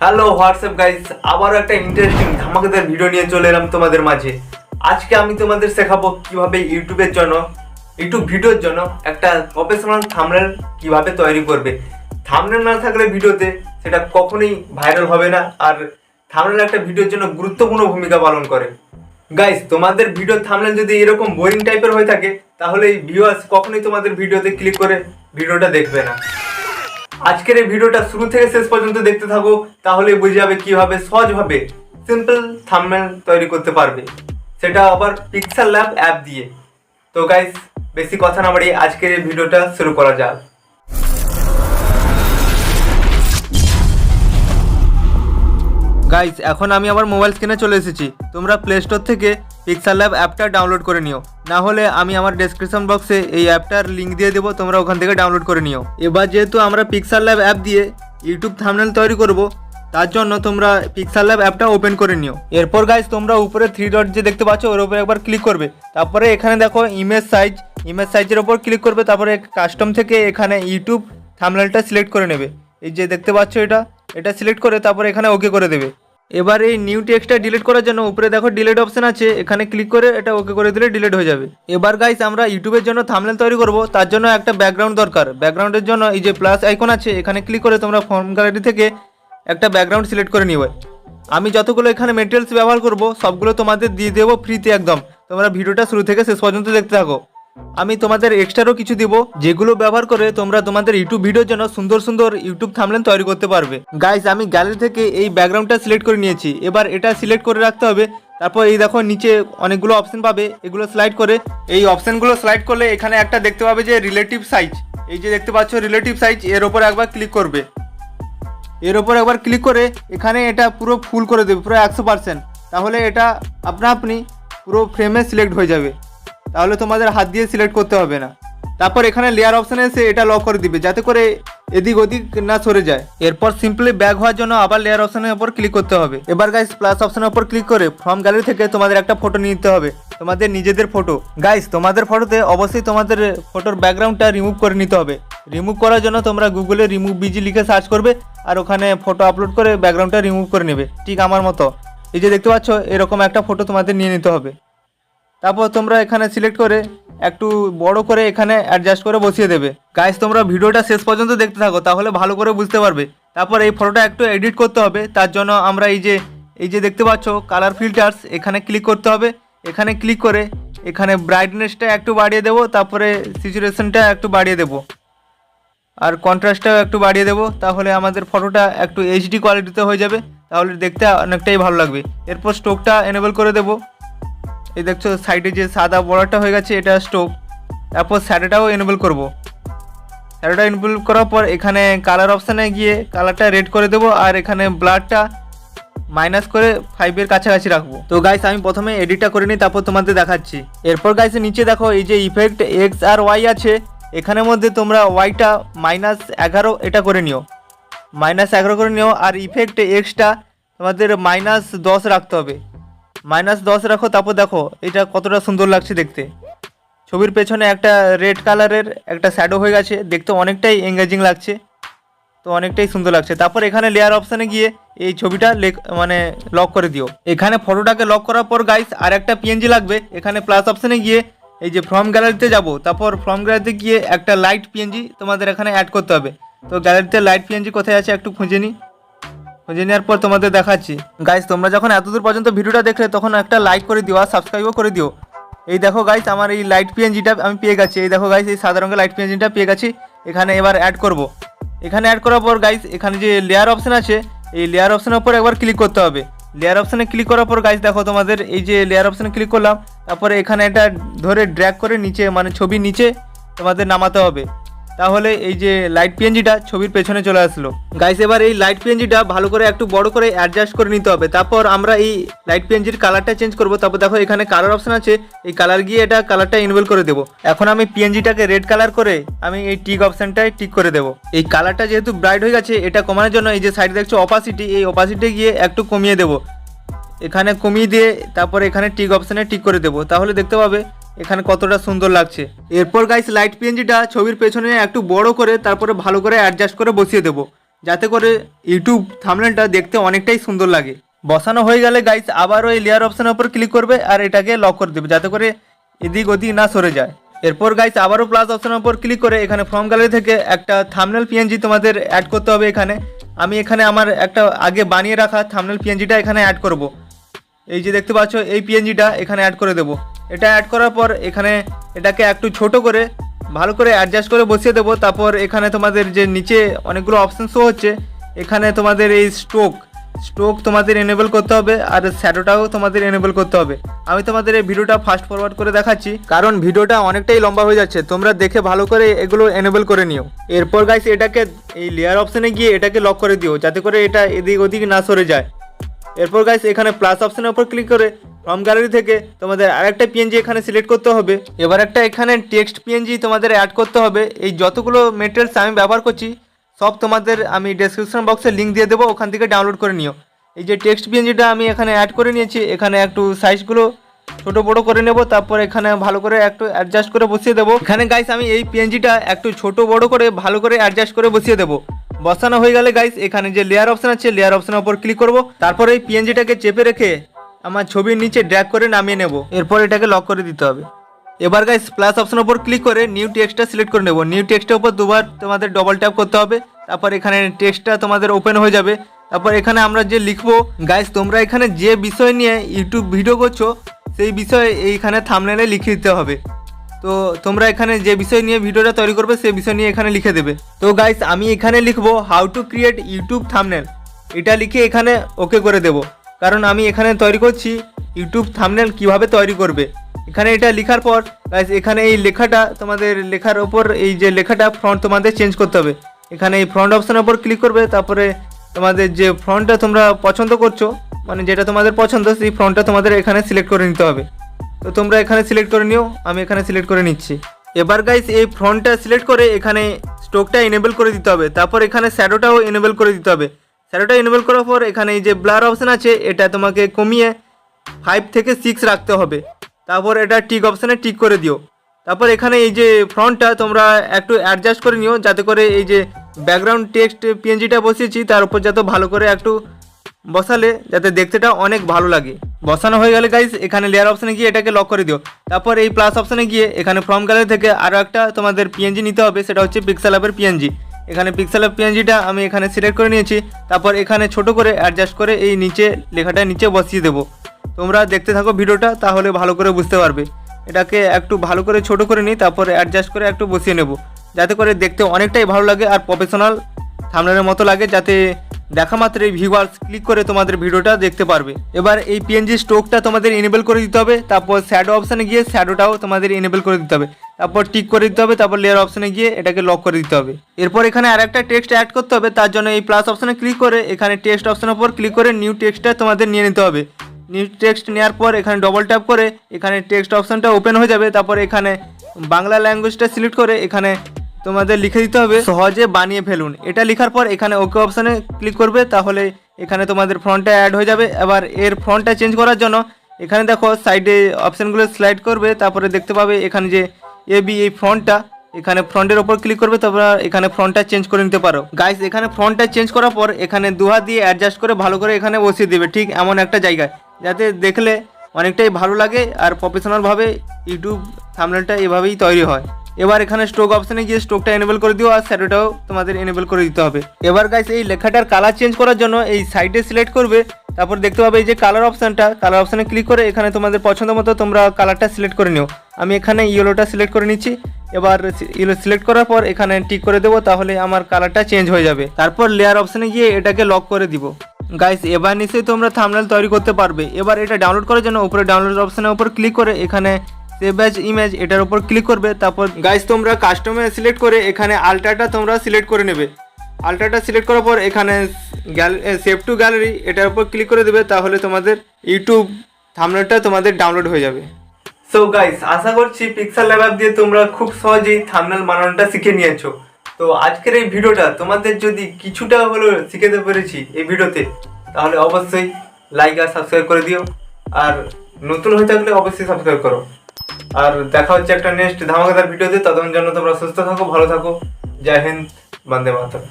Hello WhatsApp guys, আবারও একটা interesting ধামাকাদার video নিয়ে চলে এলাম তোমাদের মাঝে। আজকে আমি তোমাদের শেখাবো কিভাবে ইউটিউব ভিডিওর জন্য একটা প্রফেশনাল থাম্বনেল কিভাবে তৈরি করবে। থাম্বনেল না থাকলে ভিডিওতে সেটা কখনোই ভাইরাল হবে না, আর থাম্বনেল একটা ভিডিওর জন্য গুরুত্বপূর্ণ ভূমিকা পালন করে। গাইস, তোমাদের ভিডিওর থাম্বনেল যদি এরকম বোরিং টাইপের হয়ে থাকে তাহলে এই ভিউয়ার্স কখনোই তোমাদের ভিডিওতে ক্লিক করে ভিডিওটা দেখবে না। আজকের এই ভিডিওটা শুরু থেকে শেষ পর্যন্ত দেখতে থাকো, তাহলে বুঝে যাবে কিভাবে সহজভাবে সিম্পল থাম্বনেল তৈরি করতে পারবে, সেটা আবার পিক্সেল ল্যাব অ্যাপ দিয়ে। তো গাইস, বেশি কথা না বাড়িয়ে আজকের এই ভিডিওটা শুরু করা যাক। গাইস, এখন আমি আমার মোবাইল স্ক্রিনে চলে এসেছি। তোমরা প্লে স্টোর থেকে পিক্সেল ল্যাব অ্যাপটা ডাউনলোড করে নিও, না হলে আমি আমার ডেসক্রিপশন বক্সে এই অ্যাপটার লিঙ্ক দিয়ে দেবো, তোমরা ওখান থেকে ডাউনলোড করে নিও। এবার যেহেতু আমরা পিক্সেল ল্যাব অ্যাপ দিয়ে ইউটিউব থাম্বনেল তৈরি করব, তার জন্য তোমরা পিক্সেল ল্যাব অ্যাপটা ওপেন করে নিও। এরপর গাইস, তোমরা উপরে 3 ডট যে দেখতে পাচ্ছ ওর উপরে একবার ক্লিক করবে। তারপরে এখানে দেখো ইমেজ সাইজের ওপর ক্লিক করবে। তারপরে কাস্টম থেকে এখানে ইউটিউব থাম্বনেলটা সিলেক্ট করে নেবে। এই যে দেখতে পাচ্ছ এটা সিলেক্ট করে তারপরে এখানে ওকে করে দেবে। এবার এই নিউ টেক্সটটা ডিলিট করার জন্য উপরে দেখো ডিলিট অপশন আছে, এখানে ক্লিক করে এটা ওকে করে দিলে ডিলিট হয়ে যাবে। এবার গাইস, আমরা ইউটিউবের জন্য থাম্বনেল তৈরি করব, তার জন্য একটা ব্যাকগ্রাউন্ড দরকার। ব্যাকগ্রাউন্ডের জন্য এই যে প্লাস আইকন আছে, এখানে ক্লিক করে তোমরা ফর্ম গ্যালারি থেকে একটা ব্যাকগ্রাউন্ড সিলেক্ট করে নিবে। আমি যতগুলো এখানে মেটেরিয়ালস ব্যবহার করব সবগুলো তোমাদের দিয়ে দেবো ফ্রিতে একদম। তোমরা ভিডিওটা শুরু থেকে শেষ পর্যন্ত দেখতে থাকো। আমি তোমাদের এক্সট্রারও কিছু দিব, যেগুলো ব্যবহার করে তোমরা তোমাদের ইউটিউব ভিডিওর জন্য সুন্দর সুন্দর ইউটিউব থাম্বনেল তৈরি করতে পারবে। গাইস, আমি গ্যালারি থেকে এই ব্যাকগ্রাউন্ডটা সিলেক্ট করে নিয়েছি। এবার এটা সিলেক্ট করে রাখতে হবে। তারপর এই দেখো নিচে অনেকগুলো অপশন পাবে, এগুলো স্লাইড করে এই অপশনগুলো স্লাইড করলে এখানে একটা দেখতে পাবে যে রিলেটিভ সাইজ। এই যে দেখতে পাচ্ছ রিলেটিভ সাইজ, এর ওপর একবার ক্লিক করবে। এর ওপর একবার ক্লিক করে এখানে এটা পুরো ফুল করে দেবে, পুরো 100%। তাহলে এটা আপনি পুরো ফ্রেমে সিলেক্ট হয়ে যাবে, তাহলে তোমাদের হাত দিয়ে সিলেক্ট করতে হবে না। তারপর এখানে লেয়ার অপশানে এসে এটা লক করে দিবে, যাতে করে এদিক ওদিক না সরে যায়। এরপর সিম্পলি ব্যাক হওয়ার জন্য আবার লেয়ার অপশানের উপর ক্লিক করতে হবে। এবার গাইস, প্লাস অপশানের উপর ক্লিক করে ফ্রম গ্যালারি থেকে তোমাদের একটা ফটো নিতে হবে, তোমাদের নিজেদের ফটো। গাইস, তোমাদের ফটোতে অবশ্যই তোমাদের ফটোর ব্যাকগ্রাউন্ডটা রিমুভ করে নিতে হবে। রিমুভ করার জন্য তোমরা গুগলে রিমুভ বিজি লিখে সার্চ করবে, আর ওখানে ফটো আপলোড করে ব্যাকগ্রাউন্ডটা রিমুভ করে নেবে, ঠিক আমার মতো। এই যে দেখতে পাচ্ছ এরকম একটা ফটো তোমাদের নিয়ে নিতে হবে। তারপর তোমরা এখানে সিলেক্ট করে একটু বড় করে এখানে অ্যাডজাস্ট করে বসিয়ে দেবে। গাইস, তোমরা ভিডিওটা শেষ পর্যন্ত দেখতে থাকো, তাহলে ভালো করে বুঝতে পারবে। তারপর এই ফটোটা একটু এডিট করতে হবে, তার জন্য আমরা এই যে দেখতে পাচ্ছ কালার ফিল্টার্স, এখানে ক্লিক করতে হবে। এখানে ক্লিক করে এখানে ব্রাইটনেসটা একটু বাড়িয়ে দেবো, তারপরে স্যাচুরেশনটা একটু বাড়িয়ে দেবো, আর কন্ট্রাস্টটাও একটু বাড়িয়ে দেবো। তাহলে আমাদের ফটোটা একটু এইচডি কোয়ালিটিতে হয়ে যাবে, তাহলে দেখতে অনেকটাই ভালো লাগবে। এরপর স্টোকটা এনেবল করে দেবো। এই দেখছো সাইডে যে সাদা বর্ডারটা হয়ে গেছে, এটা স্টোক। তারপর শ্যাডোটাও এনেবল করব। শ্যাডোটা এনেবল করার পর এখানে কালার অপশানে গিয়ে কালারটা রেড করে দেবো, আর এখানে ব্লারটা মাইনাস করে 5-এর কাছাকাছি রাখবো। তো গাইস, আমি প্রথমে এডিটটা করে নিই, তারপর তোমাদের দেখাচ্ছি। এরপর গাইস, নিচে দেখো এই যে ইফেক্ট এক্স আর ওয়াই আছে, এখানের মধ্যে তোমরা ওয়াইটা -11 এটা করে নিও, -11 করে নিও। আর ইফেক্ট এক্সটা তোমাদের -10 রাখতে হবে, -10 রাখো। তারপর দেখো এটা কতটা সুন্দর লাগছে দেখতে। ছবির পেছনে একটা রেড কালারের একটা শ্যাডো হয়ে গেছে, দেখতে অনেকটাই এঙ্গেজিং লাগছে, তো অনেকটাই সুন্দর লাগছে। তারপর এখানে লেয়ার অপশানে গিয়ে এই ছবিটা লক করে দিও। এখানে ফটোটাকে লক করার পর গাইস, আর একটা পিএনজি লাগবে। এখানে প্লাস অপশানে গিয়ে এই যে ফ্রম গ্যালারিতে যাব, তারপর ফ্রম গ্যালারিতে গিয়ে একটা লাইট পিএনজি তোমাদের এখানে অ্যাড করতে হবে। তো গ্যালারিতে লাইট পিএনজি কোথায় আছে একটু খুঁজে নেওয়ার পর তোমাদের দেখাচ্ছি। গাইস, তোমরা যখন এতদূর পর্যন্ত ভিডিওটা দেখলে তখন একটা লাইক করে দিও আর সাবস্ক্রাইবও করে দিও। এই দেখো গাইস, আমার এই লাইট পিএনজিটা আমি পেয়ে গেছি। এই দেখো গাইস, এই সাদা রঙের লাইট পিএনজিটা পেয়ে গেছি। এখানে এবার অ্যাড করব। এখানে অ্যাড করার পর গাইস, এখানে যে লেয়ার অপশান আছে, এই লেয়ার অপশানের উপর একবার ক্লিক করতে হবে। লেয়ার অপশানে ক্লিক করার পর গাইস দেখো তোমাদের এই যে লেয়ার অপশানে ক্লিক করলাম, তারপরে এখানে এটা ধরে ড্র্যাগ করে নিচে ছবির নিচে তোমাদের নামাতে হবে। তাহলে এই যে লাইট পিএনজিটা ছবির পেছনে চলে আসলো। গাইস, এবার এই লাইট পিএনজিটা ভালো করে একটু বড় করে অ্যাডজাস্ট করে নিতে হবে। তারপর আমরা এই লাইট পিএনজির কালারটা চেঞ্জ করব। তারপর দেখো এখানে কালার অপশন আছে, এই কালার গিয়ে এটা কালারটা ইনেবল করে দেবো। এখন আমি পিএনজিটাকে রেড কালার করে আমি এই টিক অপশনটায় টিক করে দেবো। এই কালারটা যেহেতু ব্রাইট হয়ে গেছে, এটা কমানোর জন্য এই যে সাইডে দেখছো অপাসিটি, এই অপাসিটি গিয়ে একটু কমিয়ে দেবো। এখানে কমিয়ে দিয়ে তারপর এখানে টিক অপশানে টিক করে দেবো, তাহলে দেখতে পাবে এখানে কতটা সুন্দর লাগছে। এরপর গাইস, লাইট পিএনজিটা ছবির পেছনে একটু বড় করে তারপরে ভালো করে অ্যাডজাস্ট করে বসিয়ে দেবো। যাতে করে ইউটিউব থাম্বনেলটা দেখতে অনেকটাই সুন্দর লাগে। বসানো হয়ে গেলে গাইস আবার ওই লেয়ার অপশানের উপর ক্লিক করবে আর এটাকে লক করে দেবে যাতে করে এদিক ওদিক না সরে যায়। এরপর গাইস আবারও প্লাস অপশানের উপর ক্লিক করে এখানে ফ্রম গ্যালারি থেকে একটা থাম্বনেল পিএনজি তোমাদের অ্যাড করতে হবে। আমি এখানে আমার একটা আগে বানিয়ে রাখা থাম্বনেল পিএনজিটা এখানে অ্যাড করব। এই যে দেখতে পাচ্ছ এই পিএনজিটা এখানে অ্যাড করে দেবো। এটা অ্যাড করার পর এখানে এটাকে একটু ছোট করে ভালো করে অ্যাডজাস্ট করে বসিয়ে দেবো। তারপর এখানে তোমাদের যে নিচে অনেকগুলো অপশান শো হচ্ছে, এখানে তোমাদের এই স্ট্রোক তোমাদের এনেবল করতে হবে আর শ্যাডোটাও তোমাদের এনেবল করতে হবে। আমি তোমাদের এই ভিডিওটা ফাস্ট ফরওয়ার্ড করে দেখাচ্ছি কারণ ভিডিওটা অনেকটাই লম্বা হয়ে যাচ্ছে, তোমরা দেখে ভালো করে এগুলো এনেবল করে নিও। এরপর গাইস এটাকে এই লেয়ার অপশানে গিয়ে এটাকে লক করে দিও যাতে করে এটা এদিক ওদিক না সরে যায়। এরপর গাইস এখানে প্লাস অপশানের উপর ক্লিক করে ফ্রম গ্যালারি থেকে তোমাদের আরেকটা পিএনজি এখানে সিলেক্ট করতে হবে। এবার একটা এখানে টেক্সট পিএনজি তোমাদের অ্যাড করতে হবে। এই যতগুলো মেটেরিয়ালস আমি ব্যবহার করছি সব তোমাদের আমি ডেসক্রিপশন বক্সে লিঙ্ক দিয়ে দেবো, ওখান থেকে ডাউনলোড করে নিও। এই যে টেক্সট পিএনজিটা আমি এখানে অ্যাড করে নিয়েছি, এখানে একটু সাইজগুলো ছোটো বড়ো করে নেব, তারপর এখানে ভালো করে একটু অ্যাডজাস্ট করে বসিয়ে দেবো। এখানে গাইস আমি এই পিএনজিটা একটু ছোটো বড়ো করে ভালো করে অ্যাডজাস্ট করে বসিয়ে দেবো। বসানো হয়ে গেলে গাইস এখানে যে লেয়ার অপশান আছে লেয়ার অপশানের উপর ক্লিক করব, তারপর এই পিএনজিটাকে চেপে রেখে আমার ছবির নিচে ড্র্যাগ করে নামিয়ে নেব। এরপর এটাকে লক করে দিতে হবে। এবার গাইস প্লাস অপশানের উপর ক্লিক করে নিউ টেক্সটটা সিলেক্ট করে নেব। নিউ টেক্সটের উপর দুবার তোমাদের ডবল ট্যাপ করতে হবে, তারপর এখানে টেক্সটটা তোমাদের ওপেন হয়ে যাবে। তারপর এখানে আমরা যে লিখবো গাইস তোমরা এখানে যে বিষয় নিয়ে ইউটিউব ভিডিও করছো সেই বিষয়ে এইখানে থাম্বনেলে লিখে দিতে হবে। তো তোমরা এখানে যে বিষয় নিয়ে ভিডিওটা তৈরি করবে সেই বিষয় নিয়ে এখানে লিখে দেবে। তো গাইস আমি এখানে লিখবো how to create YouTube thumbnail, এটা লিখে এখানে ওকে করে দেব কারণ আমি এখানে তৈরি করছি ইউটিউব থাম্বনেল কিভাবে তৈরি করবে। এখানে এটা লেখার পর গাইস এখানে এই লেখাটা তোমাদের লেখার ওপর এই যে লেখাটা ফ্রন্ট তোমাদের চেঞ্জ করতে হবে। এখানে এই ফ্রন্ট অপশানের উপর ক্লিক করবে, তারপরে তোমাদের যে ফ্রন্টটা তোমরা পছন্দ করছো মানে যেটা তোমাদের পছন্দ সেই ফ্রন্টটা তোমাদের এখানে সিলেক্ট করে নিতে হবে। তো তোমরা এখানে সিলেক্ট করে নিও, আমি এখানে সিলেক্ট করে নিচ্ছি। এবার গাইস এই ফ্রন্টটা সিলেক্ট করে এখানে স্ট্রোকটা এনেবল করে দিতে হবে, তারপর এখানে শ্যাডোটাও এনেবল করে দিতে হবে। শ্যাডোটা এনেবল করার পর এখানে এই যে ব্লার অপশান আছে এটা তোমাকে কমিয়ে 5 থেকে 6 রাখতে হবে। তারপর এটা টিক অপশানে টিক করে দিও। তারপর এখানে এই যে ফ্রন্টটা তোমরা একটু অ্যাডজাস্ট করে নিও যাতে করে এই যে ব্যাকগ্রাউন্ড টেক্সট পিএনজিটা বসিয়েছি তার উপর যাতে ভালো করে একটু বসালে যাতে দেখতেটা অনেক ভালো লাগে। বসানো হয়ে গেলে গাইস এখানে লেয়ার অপশানে গিয়ে এটাকে লক করে দিও। তারপর এই প্লাস অপশানে গিয়ে এখানে ফ্রম গ্যালারি থেকে আরও একটা তোমাদের পিএনজি নিতে হবে, সেটা হচ্ছে পিক্সেল অ্যাপের পিএনজি। এখানে পিক্সেল অ্যাপ পিএনজিটা আমি এখানে সিলেক্ট করে নিয়েছি। তারপর এখানে ছোট করে অ্যাডজাস্ট করে এই নিচে লেখাটা নিচে বসিয়ে দেবো। তোমরা দেখতে থাকো ভিডিওটা তাহলে ভালো করে বুঝতে পারবে। এটাকে একটু ভালো করে ছোট করে নিই, তারপরে অ্যাডজাস্ট করে একটু বসিয়ে নেব যাতে করে দেখতে অনেকটাই ভালো লাগে আর প্রফেশনাল থাম্বনেলের মতো লাগে, যাতে দেখা মাত্রই ভিউয়ার্স ক্লিক করে তোমাদের ভিডিওটা দেখতে পারবে। এবার এই পিএনজি স্ট্রোকটা তোমাদের এনেবল করে দিতে হবে, তারপর শ্যাডো অপশানে গিয়ে শ্যাডোটাও তোমাদের এনেবল করে দিতে হবে, তারপর টিক করে দিতে হবে, তারপর লেয়ার অপশানে গিয়ে এটাকে লক করে দিতে হবে। এরপর এখানে আরেকটা টেক্সট অ্যাড করতে হবে, তার জন্য এই প্লাস অপশানে ক্লিক করে এখানে টেক্সট অপশানের উপর ক্লিক করে নিউ টেক্সটটা তোমাদের নিয়ে নিতে হবে। নিউ টেক্সট নেওয়ার পর এখানে ডবল ট্যাপ করে এখানে টেক্সট অপশানটা ওপেন হয়ে যাবে। তারপর এখানে বাংলা ল্যাঙ্গুয়েজটা সিলেক্ট করে এখানে তোমাদের লিখে দিতে হবে সহজে বানিয়ে ফেলুন। এটা লেখার পর এখানে ওকে অপশানে ক্লিক করবে, তাহলে এখানে তোমাদের ফ্রন্টটা অ্যাড হয়ে যাবে। এবার এর ফ্রন্টটা চেঞ্জ করার জন্য এখানে দেখো সাইডে অপশানগুলো স্লাইড করবে, তারপরে দেখতে পাবে এখানে যে এবি এই ফ্রন্টটা, এখানে ফ্রন্টের ওপর ক্লিক করবে, তারপর এখানে ফ্রন্টটা চেঞ্জ করে নিতে পারো। গাইস এখানে ফ্রন্টটা চেঞ্জ করার পর এখানে দুহাত দিয়ে অ্যাডজাস্ট করে ভালো করে এখানে বসিয়ে দেবে ঠিক এমন একটা জায়গায় যাতে দেখলে অনেকটাই ভালো লাগে আর প্রফেশনালভাবে ইউটিউব থাম্বনেলটা এভাবেই তৈরি হয়। এবার এখানে স্ট্রোক অপশানে গিয়ে স্ট্রোকটা এনেবল করে দিও আর শ্যাডোটাও তোমাদের এনেবল করে দিতে হবে। এবার গাইস এই লেখাটার কালার চেঞ্জ করার জন্য এই সাইডে সিলেক্ট করবে, তারপর দেখতে পাবে এই যে কালার অপশানে ক্লিক করে এখানে তোমাদের পছন্দ মতো তোমরা কালারটা সিলেক্ট করে নিও। আমি এখানে ইয়েলোটা সিলেক্ট করে নিচ্ছি। এবার ইয়েলো সিলেক্ট করার পর এখানে টিক করে দেবো, তাহলে আমার কালারটা চেঞ্জ হয়ে যাবে। তারপর লেয়ার অপশানে গিয়ে এটাকে লক করে দিব। গাইস এবার নিশ্চয়ই তোমরা থাম্বনেল তৈরি করতে পারবে। এবার এটা ডাউনলোড করার জন্য উপরে ডাউনলোড অপশানের উপর ক্লিক করে এখানে সেভ অ্যাজ ইমেজ এটার উপর ক্লিক করবে। তারপর গাইস তোমরা কাস্টমে সিলেক্ট করে এখানে আলট্রাটা তোমরা সিলেক্ট করে নেবে। আলট্রাটা সিলেক্ট করার পর এখানে সেভ টু গ্যালারি এটার উপর ক্লিক করে দেবে, তাহলে তোমাদের ইউটিউব থাম্বনেলটা তোমাদের ডাউনলোড হয়ে যাবে। সো গাইস আশা করছি পিক্সেল ল্যাব অ্যাপ দিয়ে তোমরা খুব সহজেই থাম্বনেল বানানোটা শিখে নিয়েছো। তো আজকের এই ভিডিওটা তোমাদের যদি কিছুটা হলেও শিখতে পেরেছি এই ভিডিওতে, তাহলে অবশ্যই লাইক আর সাবস্ক্রাইব করে দিও, আর নতুন হয়ে থাকলে অবশ্যই সাবস্ক্রাইব করো। আর দেখা হচ্ছে একটা নেক্সট ধামাকাদার ভিডিওতে। ততক্ষণ জন্য তোমরা সুস্থ থাকো, ভালো থাকো। জয় হিন্দ, বন্দে মাতরম।